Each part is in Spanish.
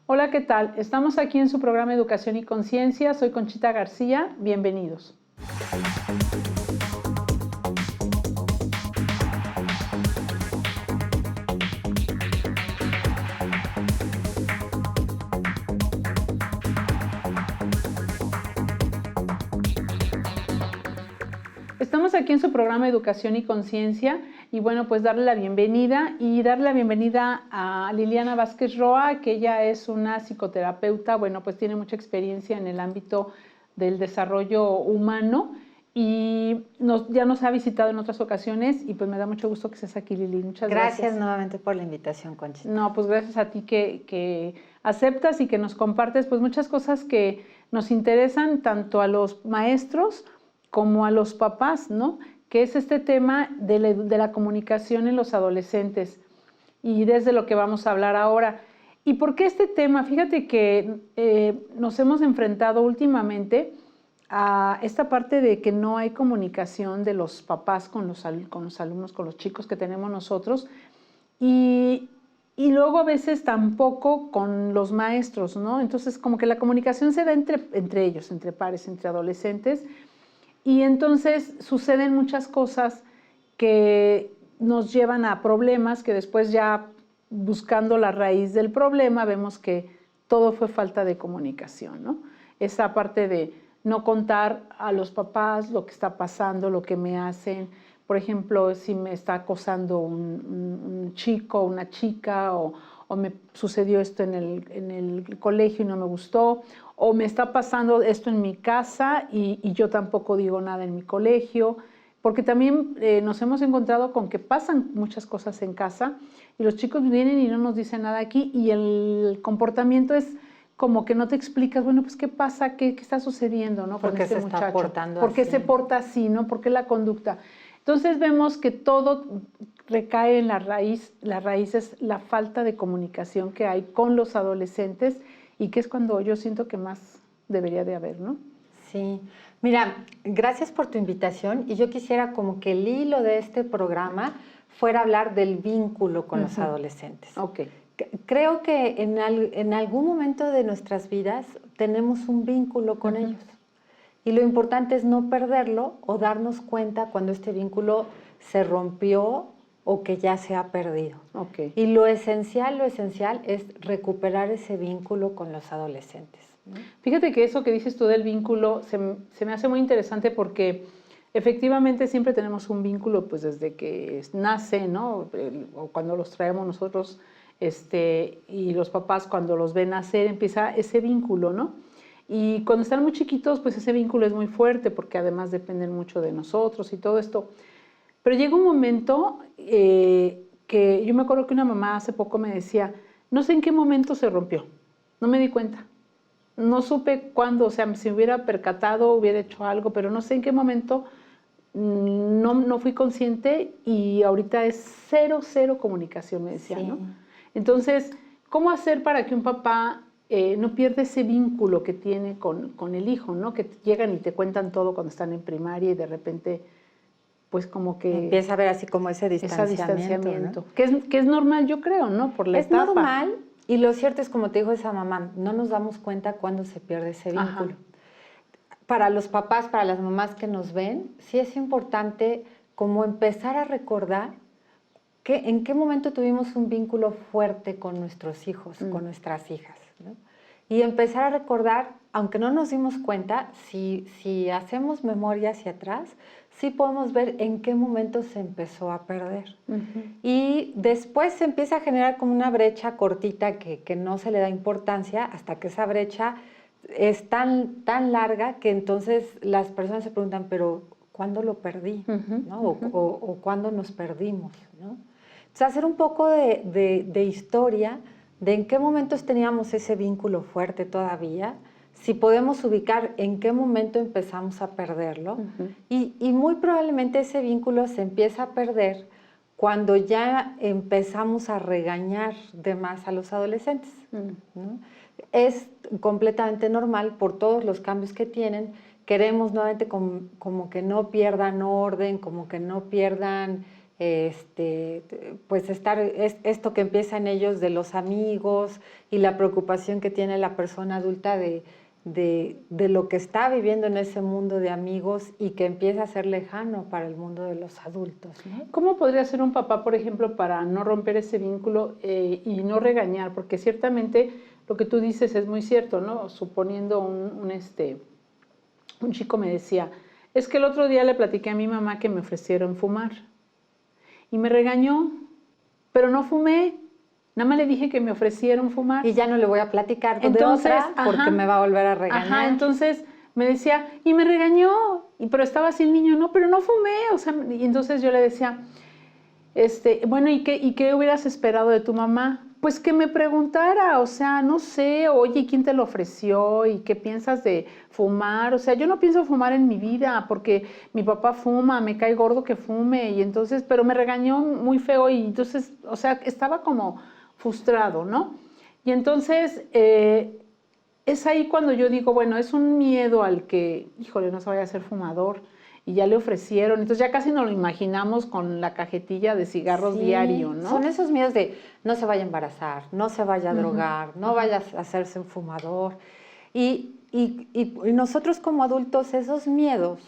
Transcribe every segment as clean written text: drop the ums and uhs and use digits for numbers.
Hola, ¿qué tal? Estamos aquí en su programa Educación y Conciencia. Soy Conchita García. Bienvenidos. Estamos aquí en su programa Educación y Conciencia y bueno, pues darle la bienvenida a Liliana Vázquez Roa, que ella es una psicoterapeuta, bueno, pues tiene mucha experiencia en el ámbito del desarrollo humano y ya nos ha visitado en otras ocasiones y pues me da mucho gusto que estés aquí, Lili. Muchas gracias. Gracias nuevamente por la invitación, Conchita. No, pues gracias a ti que aceptas y que nos compartes pues muchas cosas que nos interesan tanto a los maestros como a los papás, ¿no? Que es este tema de la comunicación en los adolescentes y desde lo que vamos a hablar ahora. ¿Y por qué este tema? Fíjate que nos hemos enfrentado últimamente a esta parte de que no hay comunicación de los papás con los alumnos, con los chicos que tenemos nosotros y luego a veces tampoco con los maestros, ¿no? Entonces como que la comunicación se da entre ellos, entre pares, entre adolescentes. Y entonces suceden muchas cosas que nos llevan a problemas que después ya buscando la raíz del problema vemos que todo fue falta de comunicación, ¿no? Esa parte de no contar a los papás lo que está pasando, lo que me hacen. Por ejemplo, si me está acosando un chico, una chica, o me sucedió esto en el colegio y no me gustó, o me está pasando esto en mi casa y yo tampoco digo nada en mi colegio, porque también nos hemos encontrado con que pasan muchas cosas en casa y los chicos vienen y no nos dicen nada aquí y el comportamiento es como que no te explicas, bueno, pues qué pasa, qué está sucediendo, ¿no? ¿Por qué se está portando así? ¿Por qué así? se porta así, no? ¿Por qué la conducta? Entonces vemos que todo recae en la raíz es la falta de comunicación que hay con los adolescentes y que es cuando yo siento que más debería de haber, ¿no? Sí, mira, gracias por tu invitación y yo quisiera como que el hilo de este programa fuera hablar del vínculo con los adolescentes. Ok. Creo que en algún momento de nuestras vidas tenemos un vínculo con ellos y lo importante es no perderlo o darnos cuenta cuando este vínculo se rompió o que ya se ha perdido. Okay. Y lo esencial es recuperar ese vínculo con los adolescentes. Fíjate que eso que dices tú del vínculo se me hace muy interesante porque efectivamente siempre tenemos un vínculo pues desde que nace, ¿no? O cuando los traemos nosotros y los papás cuando los ven nacer empieza ese vínculo, ¿no? Y cuando están muy chiquitos pues ese vínculo es muy fuerte porque además dependen mucho de nosotros y todo esto. Pero llega un momento que yo me acuerdo que una mamá hace poco me decía, no sé en qué momento se rompió, no me di cuenta. No supe cuándo, o sea, si hubiera percatado, hubiera hecho algo, pero no sé en qué momento no fui consciente y ahorita es cero comunicación, me decía, sí. ¿No? Entonces, ¿cómo hacer para que un papá no pierda ese vínculo que tiene con el hijo, ¿no? Que llegan y te cuentan todo cuando están en primaria y de repente, pues como que... Empieza a ver así como ese distanciamiento. ¿No? Que es normal, yo creo, ¿no? Por la etapa. Es normal. Y lo cierto es, como te dijo esa mamá, no nos damos cuenta cuando se pierde ese vínculo. Ajá. Para los papás, para las mamás que nos ven, sí es importante como empezar a recordar en qué momento tuvimos un vínculo fuerte con nuestros hijos, con nuestras hijas, ¿no? Y empezar a recordar, aunque no nos dimos cuenta, si hacemos memoria hacia atrás, sí podemos ver en qué momento se empezó a perder. Y después se empieza a generar como una brecha cortita que no se le da importancia hasta que esa brecha es tan larga que entonces las personas se preguntan, pero ¿cuándo lo perdí? ¿No? O ¿cuándo nos perdimos? ¿No? Entonces hacer un poco de historia de en qué momentos teníamos ese vínculo fuerte todavía, si podemos ubicar en qué momento empezamos a perderlo, y muy probablemente ese vínculo se empieza a perder cuando ya empezamos a regañar de más a los adolescentes, ¿no? Es completamente normal por todos los cambios que tienen, queremos nuevamente como que no pierdan orden, como que no pierdan pues esto que empieza en ellos de los amigos y la preocupación que tiene la persona adulta de lo que está viviendo en ese mundo de amigos y que empieza a ser lejano para el mundo de los adultos, ¿no? ¿Cómo podría ser un papá, por ejemplo, para no romper ese vínculo y no regañar? Porque ciertamente lo que tú dices es muy cierto, ¿no? Suponiendo un chico me decía, es que el otro día le platiqué a mi mamá que me ofrecieron fumar y me regañó, pero no fumé. Nada más le dije que me ofrecieron fumar. Y ya no le voy a platicar de otra porque me va a volver a regañar. Ajá, entonces me decía, y me regañó, pero estaba así el niño, no, pero no fumé. O sea, y entonces yo le decía, bueno, ¿y qué hubieras esperado de tu mamá? Pues que me preguntara, o sea, no sé, oye, ¿quién te lo ofreció? ¿Y qué piensas de fumar? O sea, yo no pienso fumar en mi vida porque mi papá fuma, me cae gordo que fume, y entonces, pero me regañó muy feo y entonces, o sea, estaba como frustrado, ¿no? Y entonces es ahí cuando yo digo, bueno, es un miedo al que, híjole, no se vaya a ser fumador, y ya le ofrecieron, entonces ya casi nos lo imaginamos con la cajetilla de cigarros diario, ¿no? Son esos miedos de no se vaya a embarazar, no se vaya a drogar, no vaya a hacerse un fumador. Y nosotros como adultos esos miedos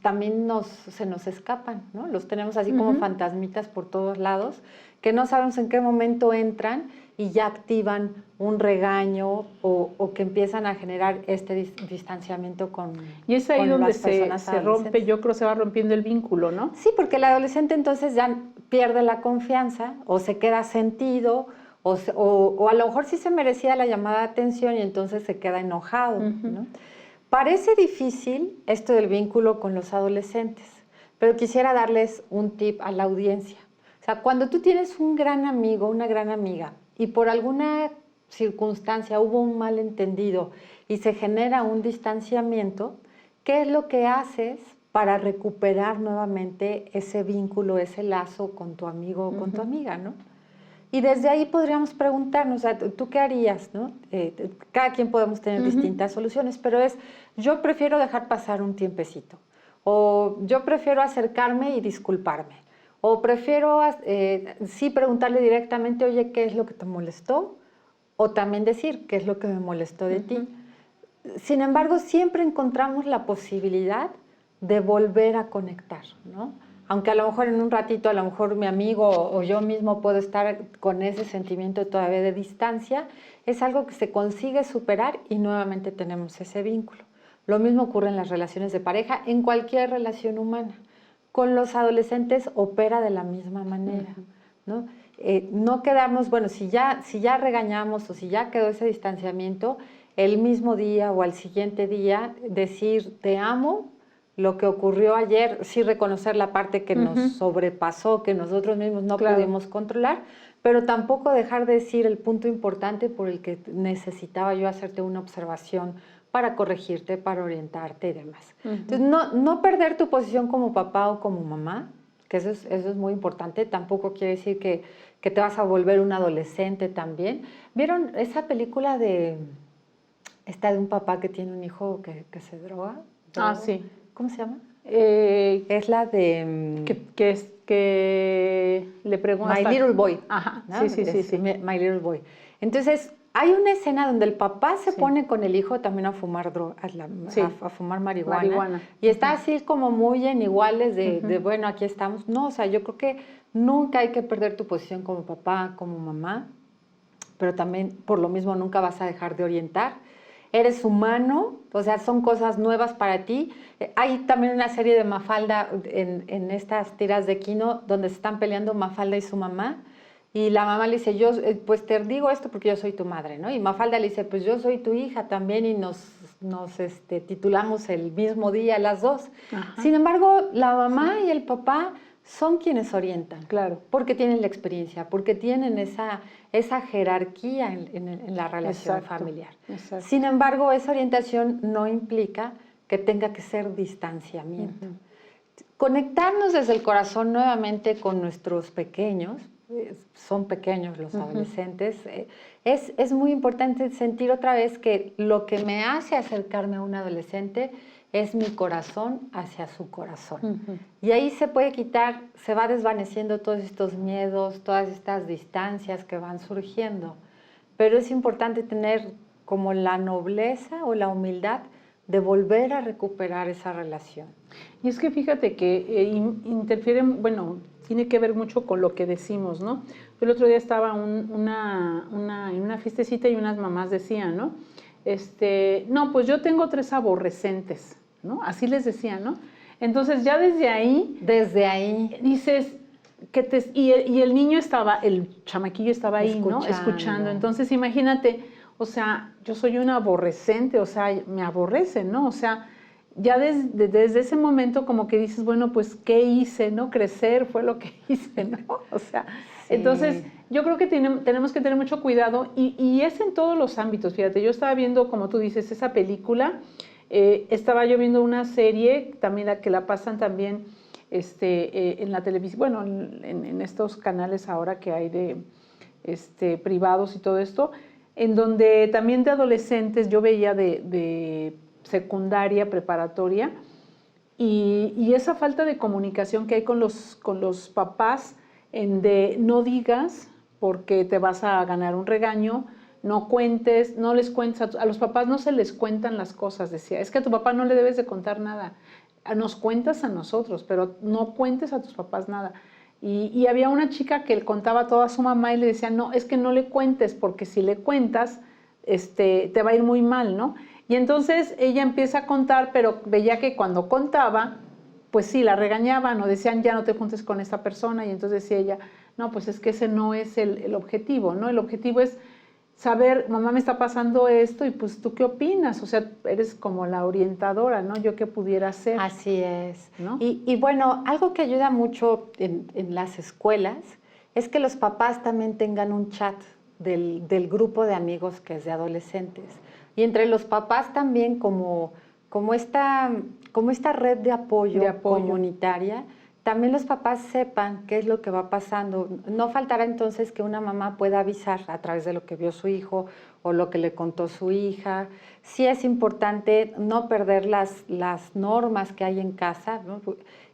también se nos escapan, ¿no? Los tenemos así como fantasmitas por todos lados, que no sabemos en qué momento entran y ya activan un regaño o que empiezan a generar este distanciamiento con las personas. Y es ahí donde se rompe, yo creo, se va rompiendo el vínculo, ¿no? Sí, porque el adolescente entonces ya pierde la confianza o se queda sentido o a lo mejor sí se merecía la llamada de atención y entonces se queda enojado, ¿no? Parece difícil esto del vínculo con los adolescentes, pero quisiera darles un tip a la audiencia. O sea, cuando tú tienes un gran amigo, una gran amiga, y por alguna circunstancia hubo un malentendido y se genera un distanciamiento, ¿qué es lo que haces para recuperar nuevamente ese vínculo, ese lazo con tu amigo o con tu amiga, ¿no? Y desde ahí podríamos preguntarnos, o sea, ¿tú qué harías, no? Cada quien podemos tener distintas soluciones, pero yo prefiero dejar pasar un tiempecito, o yo prefiero acercarme y disculparme, o prefiero sí preguntarle directamente, oye, ¿qué es lo que te molestó? O también decir, ¿qué es lo que me molestó de ti? Sin embargo, siempre encontramos la posibilidad de volver a conectar, ¿no? Aunque a lo mejor en un ratito, a lo mejor mi amigo o yo mismo puedo estar con ese sentimiento todavía de distancia, es algo que se consigue superar y nuevamente tenemos ese vínculo. Lo mismo ocurre en las relaciones de pareja, en cualquier relación humana. Con los adolescentes opera de la misma manera, ¿no? No quedarnos, bueno, si ya regañamos o si ya quedó ese distanciamiento, el mismo día o al siguiente día decir te amo, lo que ocurrió ayer, sí reconocer la parte que nos sobrepasó, que nosotros mismos no pudimos controlar, pero tampoco dejar de decir el punto importante por el que necesitaba yo hacerte una observación para corregirte, para orientarte y demás. Entonces, no perder tu posición como papá o como mamá, que eso es muy importante, tampoco quiere decir que te vas a volver un adolescente también. ¿Vieron esa película de un papá que tiene un hijo que se droga? Sí. ¿Cómo se llama? Es la de... que le pregunta... My Little Boy. Ajá, ¿no? sí. My Little Boy. Entonces, hay una escena donde el papá se pone con el hijo también a fumar a fumar marihuana. Y está así como muy en iguales de, bueno, aquí estamos. No, o sea, yo creo que nunca hay que perder tu posición como papá, como mamá, pero también por lo mismo nunca vas a dejar de orientar. Eres humano, o sea, son cosas nuevas para ti. Hay también una serie de Mafalda en estas tiras de Kino donde se están peleando Mafalda y su mamá. Y la mamá le dice, yo pues te digo esto porque yo soy tu madre, ¿no? Y Mafalda le dice, pues yo soy tu hija también y nos titulamos el mismo día las dos. Sin embargo, la mamá y el papá son quienes orientan. Claro. Porque tienen la experiencia, porque tienen esa jerarquía en la relación familiar. Exacto. Sin embargo, esa orientación no implica que tenga que ser distanciamiento. Conectarnos desde el corazón nuevamente con nuestros pequeños, son pequeños los adolescentes, es muy importante sentir otra vez que lo que me hace acercarme a un adolescente es mi corazón hacia su corazón. Y ahí se puede quitar, se va desvaneciendo todos estos miedos, todas estas distancias que van surgiendo. Pero es importante tener como la nobleza o la humildad de volver a recuperar esa relación. Y es que fíjate que interfieren, bueno, tiene que ver mucho con lo que decimos, ¿no? Yo el otro día estaba en una fiestecita y unas mamás decían, ¿no? No, pues yo tengo 3 aborrecentes, ¿no? Así les decían, ¿no? Entonces ya desde ahí dices y el niño estaba, el chamaquillo estaba ahí, ¿no? Escuchando. Entonces imagínate, o sea, yo soy una aborrecente, o sea, me aborrecen, ¿no? O sea, ya desde ese momento como que dices, bueno, pues, ¿qué hice, no? Crecer fue lo que hice, ¿no? O sea, sí. Entonces, yo creo que tenemos que tener mucho cuidado y es en todos los ámbitos, fíjate, yo estaba viendo, como tú dices, esa película, estaba yo viendo una serie, también que la pasan también en la televisión, bueno, en estos canales ahora que hay de privados y todo esto, en donde también de adolescentes yo veía de secundaria, preparatoria, y esa falta de comunicación que hay con los papás, en de no digas porque te vas a ganar un regaño, no cuentes, no les cuentes, a los papás no se les cuentan las cosas, decía, es que a tu papá no le debes de contar nada, nos cuentas a nosotros, pero no cuentes a tus papás nada. Y había una chica que le contaba todo a su mamá y le decía, no, es que no le cuentes, porque si le cuentas, te va a ir muy mal, ¿no? Y entonces ella empieza a contar, pero veía que cuando contaba, pues sí, la regañaban o decían, ya no te juntes con esta persona, y entonces decía ella, no, pues es que ese no es el objetivo, ¿no? El objetivo es saber, mamá, me está pasando esto, y pues, ¿tú qué opinas? O sea, eres como la orientadora, ¿no? Yo qué pudiera hacer. Así es. ¿No? Y bueno, algo que ayuda mucho en las escuelas es que los papás también tengan un chat del grupo de amigos que es de adolescentes. Y entre los papás también como esta red de apoyo comunitaria, también los papás sepan qué es lo que va pasando. No faltará entonces que una mamá pueda avisar a través de lo que vio su hijo o lo que le contó su hija. Sí es importante no perder las normas que hay en casa, ¿no?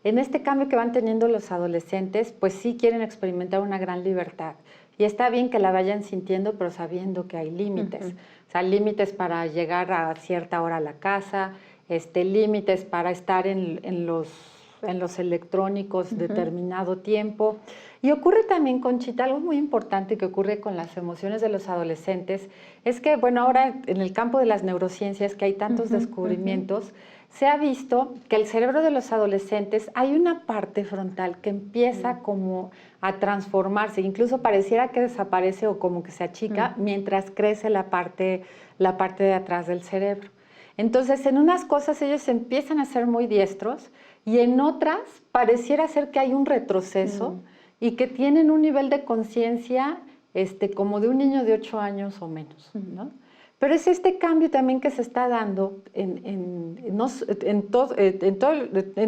En este cambio que van teniendo los adolescentes, pues sí quieren experimentar una gran libertad. Y está bien que la vayan sintiendo, pero sabiendo que hay límites. O sea, límites para llegar a cierta hora a la casa, límites para estar en los electrónicos determinado tiempo. Y ocurre también, Conchita, algo muy importante que ocurre con las emociones de los adolescentes, es que, bueno, ahora en el campo de las neurociencias, que hay tantos descubrimientos, se ha visto que el cerebro de los adolescentes hay una parte frontal que empieza como a transformarse, incluso pareciera que desaparece o como que se achica mientras crece la parte de atrás del cerebro. Entonces, en unas cosas ellos empiezan a ser muy diestros y en otras pareciera ser que hay un retroceso y que tienen un nivel de conciencia como de un niño de 8 años o menos, ¿no? Pero es este cambio también que se está dando en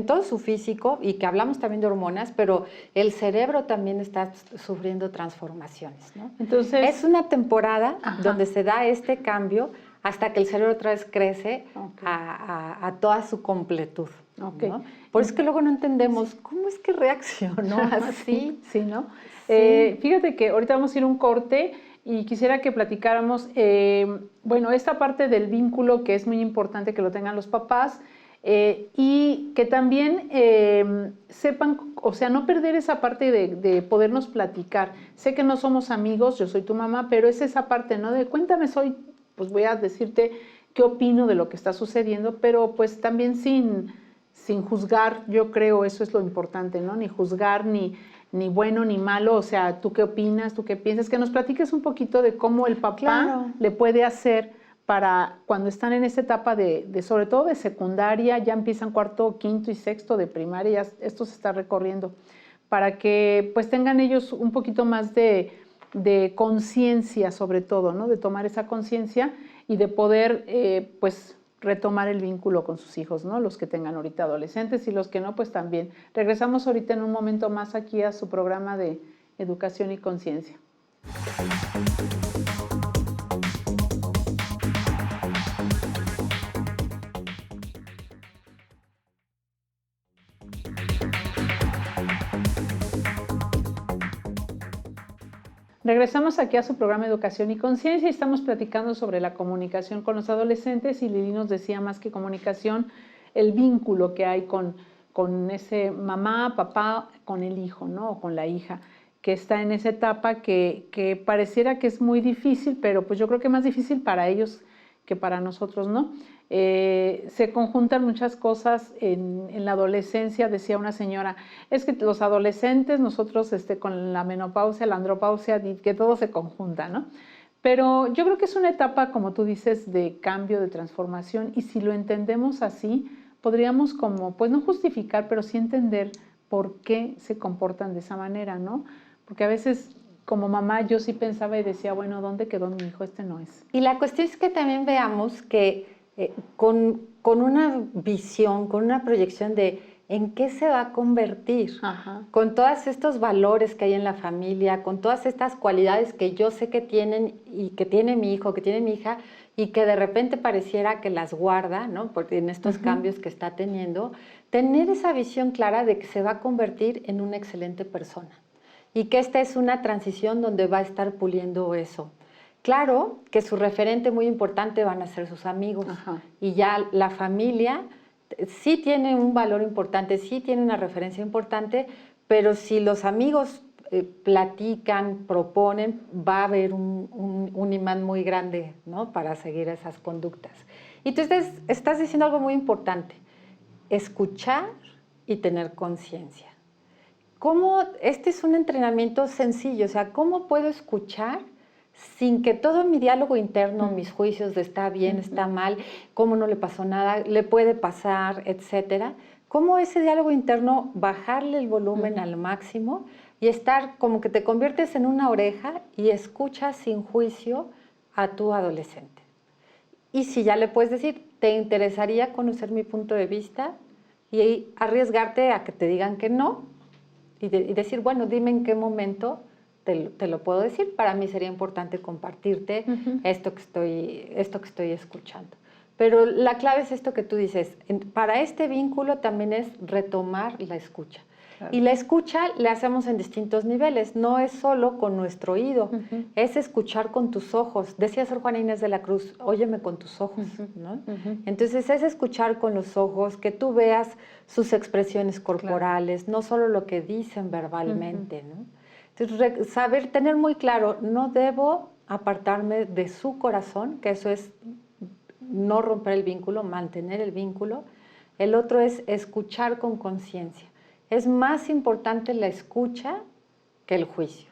todo su físico, y que hablamos también de hormonas, pero el cerebro también está sufriendo transformaciones, ¿no? Entonces, es una temporada donde se da este cambio hasta que el cerebro otra vez crece a toda su completud. ¿No? Por eso es que luego no entendemos cómo es que reaccionó así. Sí, ¿no? Sí. Fíjate que ahorita vamos a ir a un corte y quisiera que platicáramos, bueno, esta parte del vínculo que es muy importante que lo tengan los papás y que también sepan, o sea, no perder esa parte de podernos platicar. Sé que no somos amigos, yo soy tu mamá, pero es esa parte, ¿no? De cuéntame, pues voy a decirte qué opino de lo que está sucediendo, pero pues también sin juzgar, yo creo, eso es lo importante, ¿no? Ni juzgar, ni bueno ni malo, o sea, ¿tú qué opinas? ¿Tú qué piensas? Que nos platiques un poquito de cómo el papá le puede hacer para cuando están en esta etapa de sobre todo de secundaria, ya empiezan cuarto, quinto y sexto de primaria, ya esto se está recorriendo, para que pues tengan ellos un poquito más de conciencia sobre todo, ¿no? De tomar esa conciencia y de poder pues retomar el vínculo con sus hijos, ¿no? Los que tengan ahorita adolescentes y los que no, pues también. Regresamos ahorita en un momento más aquí a su programa de Educación y Conciencia. Regresamos aquí a su programa Educación y Conciencia y estamos platicando sobre la comunicación con los adolescentes y Lili nos decía más que comunicación, el vínculo que hay con ese mamá, papá, con el hijo, ¿no? O con la hija, que está en esa etapa que pareciera que es muy difícil, pero pues yo creo que más difícil para ellos que para nosotros, ¿no? Se conjuntan muchas cosas en la adolescencia, decía una señora, es que los adolescentes, nosotros con la menopausia, la andropausia, que todo se conjunta, ¿no? Pero yo creo que es una etapa, como tú dices, de cambio, de transformación, y si lo entendemos así, podríamos como, pues no justificar, pero sí entender por qué se comportan de esa manera, ¿no? Porque a veces como mamá yo sí pensaba y decía, bueno, ¿dónde quedó mi hijo? Este no es. Y la cuestión es que también veamos que con una visión, con una proyección de en qué se va a convertir, Ajá. con todos estos valores que hay en la familia, con todas estas cualidades que yo sé que tienen y que tiene mi hijo, que tiene mi hija, y que de repente pareciera que las guarda, ¿no? Porque en estos cambios que está teniendo, tener esa visión clara de que se va a convertir en una excelente persona y que esta es una transición donde va a estar puliendo eso. Claro que su referente muy importante van a ser sus amigos. Ajá. Y ya la familia sí tiene un valor importante, sí tiene una referencia importante, pero si los amigos platican, proponen, va a haber un imán muy grande, ¿no? Para seguir esas conductas. Y tú estás diciendo algo muy importante, escuchar y tener conciencia. Este es un entrenamiento sencillo, o sea, ¿cómo puedo escuchar sin que todo mi diálogo interno, mis juicios de está bien, está mal, cómo no le pasó nada, le puede pasar, etcétera? ¿Cómo ese diálogo interno, bajarle el volumen al máximo y estar como que te conviertes en una oreja y escuchas sin juicio a tu adolescente? Y si ya le puedes decir, ¿te interesaría conocer mi punto de vista? Y arriesgarte a que te digan que no, y decir, bueno, dime en qué momento te lo puedo decir. Para mí sería importante compartirte esto que estoy escuchando. Pero la clave es esto que tú dices. Para este vínculo también es retomar la escucha. Claro. Y la escucha la hacemos en distintos niveles. No es solo con nuestro oído, es escuchar con tus ojos. Decía Sor Juana Inés de la Cruz, óyeme con tus ojos, ¿no? Entonces es escuchar con los ojos, que tú veas sus expresiones corporales, claro, no solo lo que dicen verbalmente, ¿no? Entonces, tener muy claro, no debo apartarme de su corazón, que eso es no romper el vínculo, mantener el vínculo. El otro es escuchar con conciencia. Es más importante la escucha que el juicio.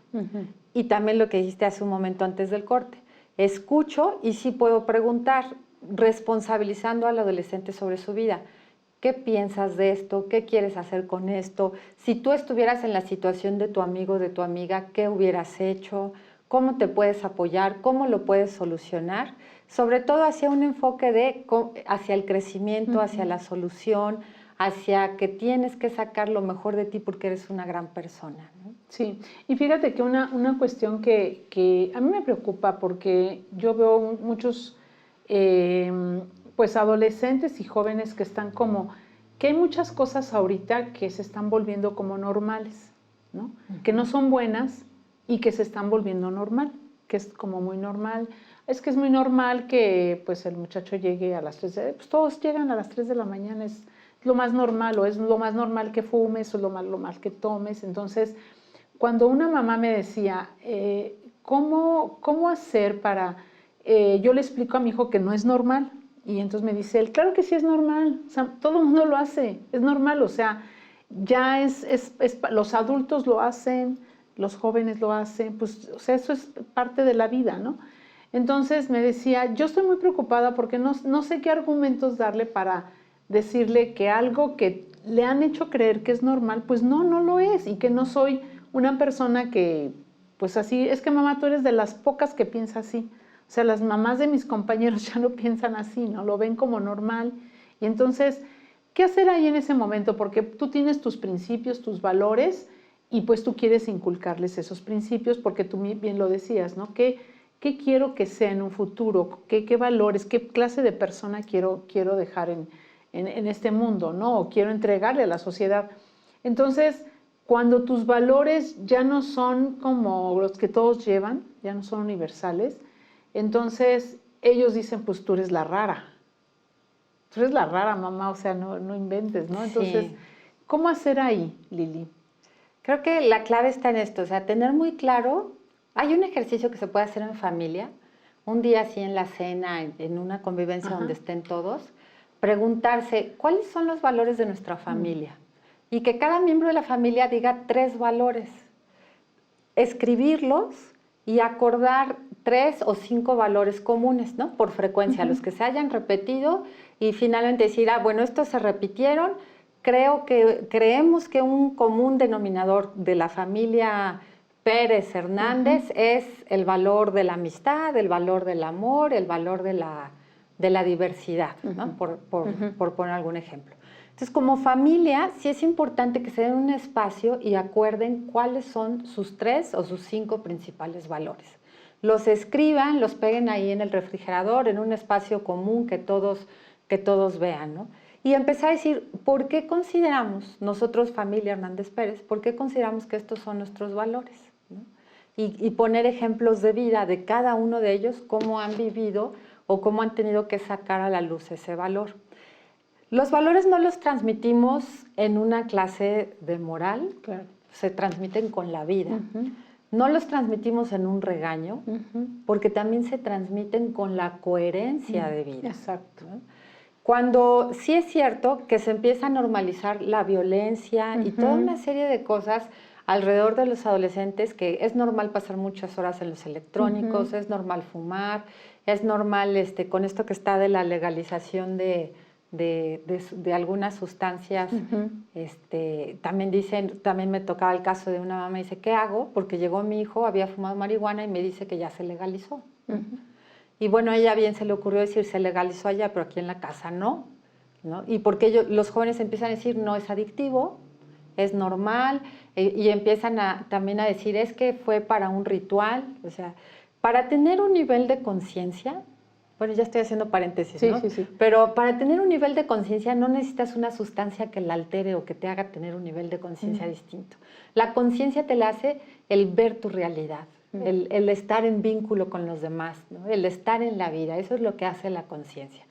Y también lo que dijiste hace un momento antes del corte. Escucho y sí puedo preguntar, responsabilizando al adolescente sobre su vida. ¿Qué piensas de esto? ¿Qué quieres hacer con esto? Si tú estuvieras en la situación de tu amigo o de tu amiga, ¿qué hubieras hecho? ¿Cómo te puedes apoyar? ¿Cómo lo puedes solucionar? Sobre todo hacia un enfoque hacia el crecimiento, hacia la solución, hacia que tienes que sacar lo mejor de ti porque eres una gran persona, ¿no? Sí, y fíjate que una cuestión que a mí me preocupa porque yo veo muchos pues adolescentes y jóvenes que están que hay muchas cosas ahorita que se están volviendo como normales, ¿no? Que no son buenas y que se están volviendo normal, que es como muy normal. Es que es muy normal que pues el muchacho llegue a las 3 pues todos llegan a las 3 de la mañana, es lo más normal, o es lo más normal que fumes, o lo más que tomes. Entonces, cuando una mamá me decía, ¿cómo hacer para...? Yo le explico a mi hijo que no es normal, y entonces me dice él, claro que sí es normal, o sea, todo el mundo lo hace, es normal, o sea, ya los adultos lo hacen, los jóvenes lo hacen, pues, o sea, eso es parte de la vida, ¿no? Entonces me decía, yo estoy muy preocupada porque no sé qué argumentos darle para decirle que algo que le han hecho creer que es normal, pues no lo es, y que no soy una persona que, pues así, es que mamá, tú eres de las pocas que piensa así. O sea, las mamás de mis compañeros ya no piensan así, ¿no? Lo ven como normal. Y entonces, ¿qué hacer ahí en ese momento? Porque tú tienes tus principios, tus valores, y pues tú quieres inculcarles esos principios, porque tú bien lo decías, ¿no? ¿Qué quiero que sea en un futuro? ¿Qué valores, qué clase de persona quiero dejar en este mundo, ¿no? O quiero entregarle a la sociedad. Entonces, cuando tus valores ya no son como los que todos llevan, ya no son universales, entonces ellos dicen, pues tú eres la rara. Tú eres la rara, mamá, o sea, no inventes, ¿no? Entonces, Sí. ¿cómo hacer ahí, Lili? Creo que la clave está en esto, o sea, tener muy claro, hay un ejercicio que se puede hacer en familia, un día así en la cena, en una convivencia Ajá. donde estén todos, preguntarse cuáles son los valores de nuestra familia y que cada miembro de la familia diga 3 valores, escribirlos y acordar 3 o 5 valores comunes, ¿no? Por frecuencia, los que se hayan repetido y finalmente decir, bueno, estos se repitieron, creemos que un común denominador de la familia Pérez Hernández es el valor de la amistad, el valor del amor, el valor de la diversidad, ¿no? Por poner algún ejemplo. Entonces, como familia, sí es importante que se den un espacio y acuerden cuáles son sus 3 o sus 5 principales valores. Los escriban, los peguen ahí en el refrigerador, en un espacio común que todos vean, ¿no? Y empezar a decir, ¿por qué consideramos, nosotros familia Hernández Pérez, por qué consideramos que estos son nuestros valores? ¿No? Y poner ejemplos de vida de cada uno de ellos, cómo han vivido o cómo han tenido que sacar a la luz ese valor. Los valores no los transmitimos en una clase de moral, Claro. se transmiten con la vida. No los transmitimos en un regaño, porque también se transmiten con la coherencia de vida. Exacto. ¿No? Cuando sí es cierto que se empieza a normalizar la violencia y toda una serie de cosas alrededor de los adolescentes, que es normal pasar muchas horas en los electrónicos, es normal fumar, es normal con esto que está de la legalización de algunas sustancias. También me tocaba el caso de una mamá y dice, ¿qué hago? Porque llegó mi hijo, había fumado marihuana y me dice que ya se legalizó. Y bueno, a ella bien se le ocurrió decir, se legalizó allá, pero aquí en la casa no, ¿no? Y porque los jóvenes empiezan a decir, no es adictivo, es normal, y empiezan también a decir, es que fue para un ritual. O sea, para tener un nivel de conciencia, bueno, ya estoy haciendo paréntesis, Sí, ¿no? sí. Pero para tener un nivel de conciencia no necesitas una sustancia que la altere o que te haga tener un nivel de conciencia distinto. La conciencia te la hace el ver tu realidad, el estar en vínculo con los demás, ¿no? El estar en la vida, eso es lo que hace la conciencia.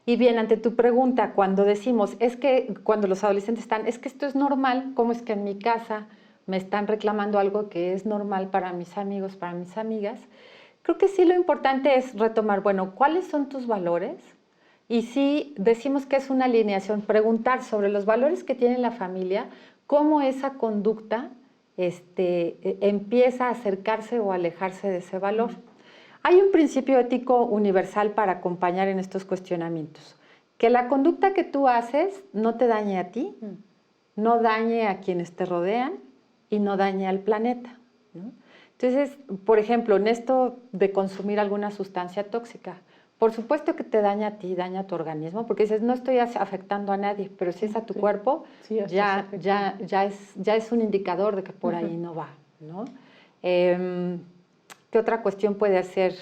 Y bien, ante tu pregunta, cuando decimos, es que cuando los adolescentes están, es que esto es normal, ¿cómo es que en mi casa me están reclamando algo que es normal para mis amigos, para mis amigas? Creo que sí lo importante es retomar, bueno, ¿cuáles son tus valores? Y si decimos que es una alineación, preguntar sobre los valores que tiene la familia, cómo esa conducta empieza a acercarse o alejarse de ese valor. Hay un principio ético universal para acompañar en estos cuestionamientos, que la conducta que tú haces no te dañe a ti, no dañe a quienes te rodean y no dañe al planeta, ¿no? Entonces, por ejemplo, en esto de consumir alguna sustancia tóxica, por supuesto que te daña a ti, daña a tu organismo, porque dices, no estoy afectando a nadie, pero si es a tu cuerpo, ya es un indicador de que por ahí no va, ¿no? ¿Qué otra cuestión puede hacer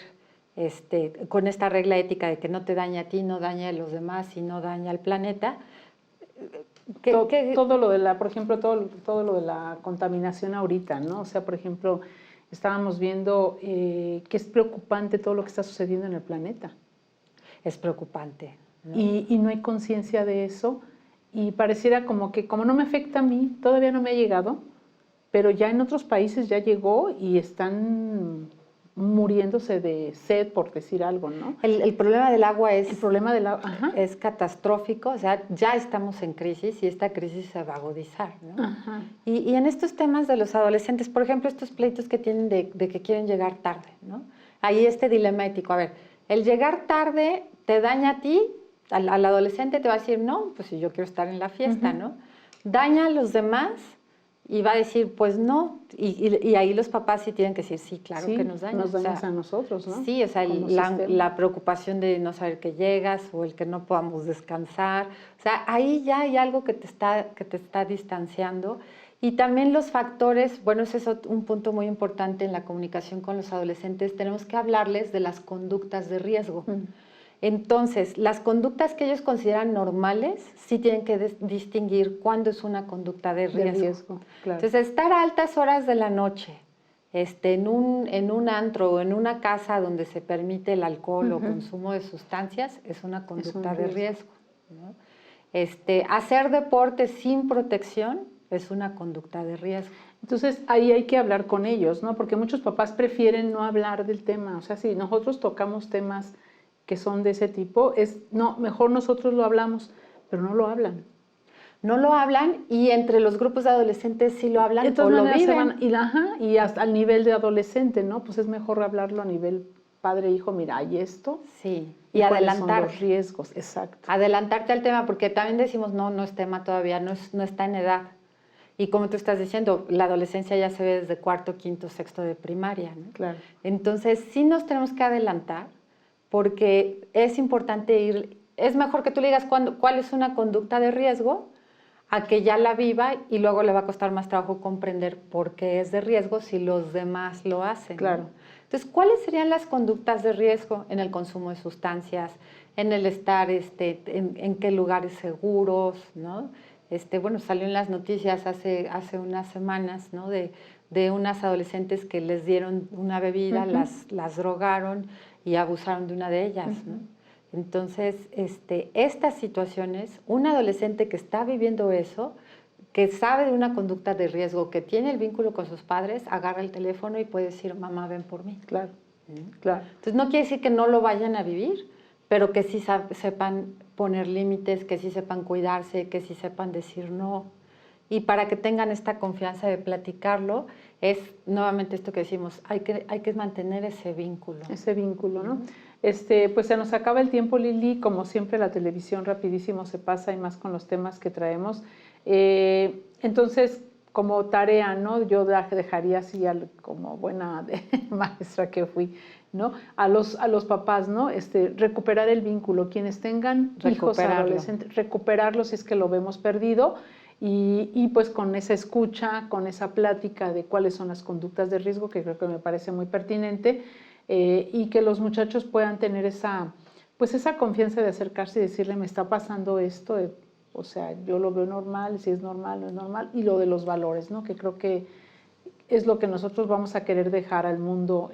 con esta regla ética de que no te daña a ti, no daña a los demás y no daña al planeta? Todo lo de por ejemplo, todo lo de la contaminación ahorita, ¿no? O sea, por ejemplo, estábamos viendo que es preocupante todo lo que está sucediendo en el planeta. Es preocupante, ¿no? Y no hay conciencia de eso, y pareciera como que como no me afecta a mí, todavía no me ha llegado, pero ya en otros países ya llegó y están muriéndose de sed, por decir algo, ¿no? El problema del agua es catastrófico, o sea, ya estamos en crisis y esta crisis se va a agudizar, ¿no? Y en estos temas de los adolescentes, por ejemplo, estos pleitos que tienen de que quieren llegar tarde, ¿no? Ahí este dilema ético, a ver, el llegar tarde te daña a ti, al adolescente te va a decir, no, pues si yo quiero estar en la fiesta, ¿no? Daña a los demás y va a decir, pues no, y ahí los papás sí tienen que decir, sí, claro que nos daña. Nos dañas a nosotros, ¿no? Sí, o sea, la preocupación de no saber que llegas o el que no podamos descansar, o sea, ahí ya hay algo que te está distanciando. Y también los factores, bueno, ese es un punto muy importante en la comunicación con los adolescentes, tenemos que hablarles de las conductas de riesgo. Entonces, las conductas que ellos consideran normales sí tienen que distinguir cuándo es una conducta de riesgo. Claro. Entonces, estar a altas horas de la noche en un antro o en una casa donde se permite el alcohol o consumo de sustancias es una conducta de riesgo, ¿no? Hacer deporte sin protección es una conducta de riesgo. Entonces, ahí hay que hablar con ellos, ¿no? Porque muchos papás prefieren no hablar del tema. O sea, si nosotros tocamos temas que son de ese tipo, no, mejor nosotros lo hablamos, pero no lo hablan. No lo hablan y entre los grupos de adolescentes sí lo hablan o lo viven. Y hasta al nivel de adolescente, ¿no? Pues es mejor hablarlo a nivel padre-hijo, mira, hay esto. Sí, y adelantar. Son los riesgos, exacto. Adelantarte al tema, porque también decimos, no es tema todavía, no está en edad. Y como tú estás diciendo, la adolescencia ya se ve desde cuarto, quinto, sexto de primaria, ¿no? Claro. Entonces sí nos tenemos que adelantar, porque es importante es mejor que tú le digas cuál es una conducta de riesgo, a que ya la viva y luego le va a costar más trabajo comprender por qué es de riesgo si los demás lo hacen. Claro. ¿No? Entonces, ¿cuáles serían las conductas de riesgo en el consumo de sustancias, en el estar en qué lugares seguros, ¿no? Bueno, salió en las noticias hace unas semanas, ¿no? de unas adolescentes que les dieron una bebida, las drogaron y abusaron de una de ellas, ¿no? Entonces, estas situaciones, un adolescente que está viviendo eso, que sabe de una conducta de riesgo, que tiene el vínculo con sus padres, agarra el teléfono y puede decir, mamá, ven por mí. Claro, claro. Entonces, no quiere decir que no lo vayan a vivir, pero que sí sepan poner límites, que sí sepan cuidarse, que sí sepan decir no. Y para que tengan esta confianza de platicarlo, es nuevamente esto que decimos, hay que mantener ese vínculo. Ese vínculo, ¿no? Pues se nos acaba el tiempo, Lili, como siempre la televisión rapidísimo se pasa y más con los temas que traemos. Entonces, como tarea, ¿no? Yo dejaría así, como buena maestra que fui, ¿no? A los papás, ¿no? Recuperar el vínculo, quienes tengan hijos adolescentes, recuperarlo si es que lo vemos perdido. Y pues con esa escucha, con esa plática de cuáles son las conductas de riesgo, que creo que me parece muy pertinente, y que los muchachos puedan tener esa confianza de acercarse y decirle, me está pasando esto, o sea, yo lo veo normal, si es normal, no es normal, y lo de los valores, ¿no? Que creo que es lo que nosotros vamos a querer dejar al mundo,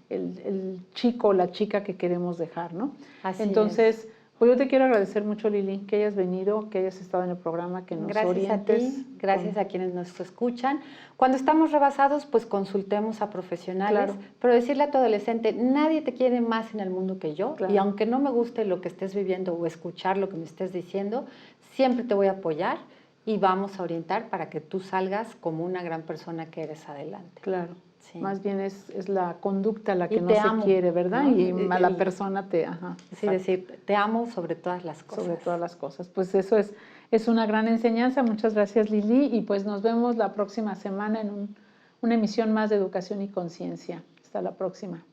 el chico o la chica que queremos dejar, ¿no? Así Entonces, es. Pues yo te quiero agradecer mucho, Lili, que hayas venido, que hayas estado en el programa, que nos orientes. Gracias a ti, gracias a quienes nos escuchan. Cuando estamos rebasados, pues consultemos a profesionales, pero decirle a tu adolescente, nadie te quiere más en el mundo que yo, y aunque no me guste lo que estés viviendo o escuchar lo que me estés diciendo, siempre te voy a apoyar y vamos a orientar para que tú salgas como una gran persona que eres adelante. Claro. Sí. Más bien es la conducta la que y no se amo, quiere, ¿verdad? ¿no? Y a la persona te... sí, decir, te amo sobre todas las cosas. Sobre todas las cosas. Pues eso es una gran enseñanza. Muchas gracias, Lili. Y pues nos vemos la próxima semana en una emisión más de Educación y Conciencia. Hasta la próxima.